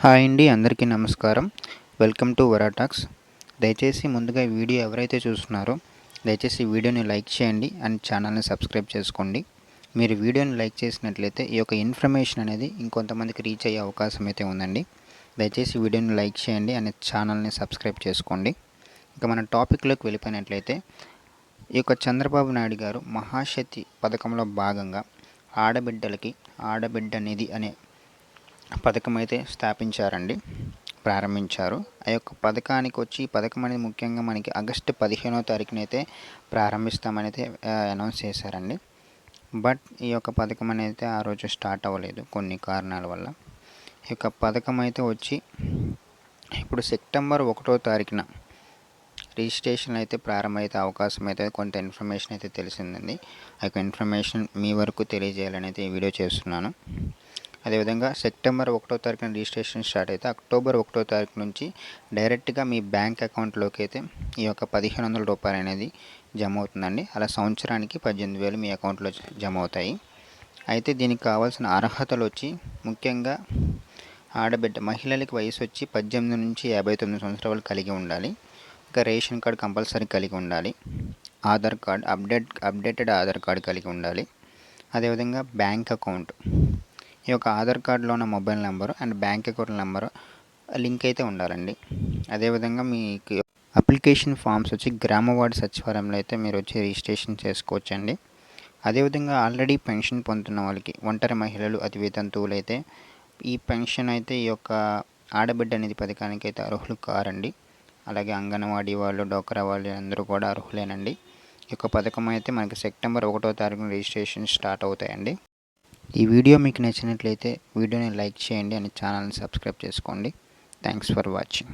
Hi అండి, అందరికీ నమస్కారం. వెల్కమ్ టు వరాటాక్స్. దయచేసి ముందుగా ఈ వీడియో ఎవరైతే చూస్తున్నారో దయచేసి వీడియోని లైక్ చేయండి అండ్ ఛానల్ని సబ్స్క్రైబ్ చేసుకోండి. మీరు వీడియోని లైక్ చేసినట్లయితే ఈ యొక్క ఇన్ఫర్మేషన్ అనేది ఇంకొంతమందికి రీచ్ అయ్యే అవకాశం అయితే ఉందండి. దయచేసి వీడియోని లైక్ చేయండి అండ్ ఛానల్ని సబ్స్క్రైబ్ చేసుకోండి. ఇక మన టాపిక్లోకి వెళ్ళిపోయినట్లయితే ఈ యొక్క చంద్రబాబు నాయుడు గారు మహాశక్తి పథకంలో భాగంగా ఆడబిడ్డలకి ఆడబిడ్డ నిధి అనే పథకం అయితే ప్రారంభించారు. ఆ యొక్క పథకానికి వచ్చి ఈ పథకం అనేది ముఖ్యంగా మనకి ఆగస్టు 15వ తారీఖున అయితే ప్రారంభిస్తామని అయితే అనౌన్స్ చేశారండి. బట్ ఈ యొక్క పథకం అనేది ఆ రోజు స్టార్ట్ అవ్వలేదు కొన్ని కారణాల వల్ల. ఈ యొక్క పథకం అయితే వచ్చి ఇప్పుడు సెప్టెంబర్ 1వ తారీఖున రిజిస్ట్రేషన్ అయితే ప్రారంభమైతే అవకాశం అయితే కొంత ఇన్ఫర్మేషన్ అయితే తెలిసిందండి. ఆ యొక్క ఇన్ఫర్మేషన్ మీ వరకు తెలియజేయాలని అయితే ఈ వీడియో చేస్తున్నాను. అదేవిధంగా సెప్టెంబర్ 1వ తారీఖున రిజిస్ట్రేషన్ స్టార్ట్ అయితే అక్టోబర్ 1వ తారీఖు నుంచి డైరెక్ట్గా మీ బ్యాంక్ అకౌంట్లోకి అయితే ఈ యొక్క 1500 రూపాయలు అనేది జమ అవుతుందండి. అలా సంవత్సరానికి 18,000 మీ అకౌంట్లో జమ అవుతాయి. అయితే దీనికి కావాల్సిన అర్హతలు వచ్చి ముఖ్యంగా ఆడబిడ్డ మహిళలకి వయసు వచ్చి 18 నుంచి 59 సంవత్సరాలు కలిగి ఉండాలి. ఇంకా రేషన్ కార్డు కంపల్సరీ కలిగి ఉండాలి. Aadhaar card updated Aadhaar card కలిగి ఉండాలి. అదేవిధంగా బ్యాంక్ అకౌంట్, ఈ యొక్క ఆధార్ కార్డులో ఉన్న mobile number and bank account number link అయితే ఉండాలండి. అదేవిధంగా మీకు అప్లికేషన్ ఫామ్స్ వచ్చి గ్రామ వార్డు సచివాలయంలో అయితే మీరు వచ్చి రిజిస్ట్రేషన్ చేసుకోవచ్చండి. అదేవిధంగా ఆల్రెడీ పెన్షన్ పొందుతున్న వాళ్ళకి, ఒంటరి మహిళలు, అతి వితంతువులు అయితే ఈ పెన్షన్ అయితే ఈ యొక్క ఆడబిడ్డ నిధి పథకానికి అయితే అర్హులు కారండి. అలాగే అంగన్వాడీ వాళ్ళు, డోక్రా వాళ్ళు అందరూ కూడా అర్హులేనండి. ఈ యొక్క పథకం అయితే మనకి సెప్టెంబర్ 1వ తారీఖున రిజిస్ట్రేషన్ స్టార్ట్ అవుతాయండి. ఈ వీడియో మీకు నచ్చినట్లయితే వీడియోని లైక్ చేయండి అండ్ ఛానల్ని సబ్స్క్రైబ్ చేసుకోండి. Thanks for watching.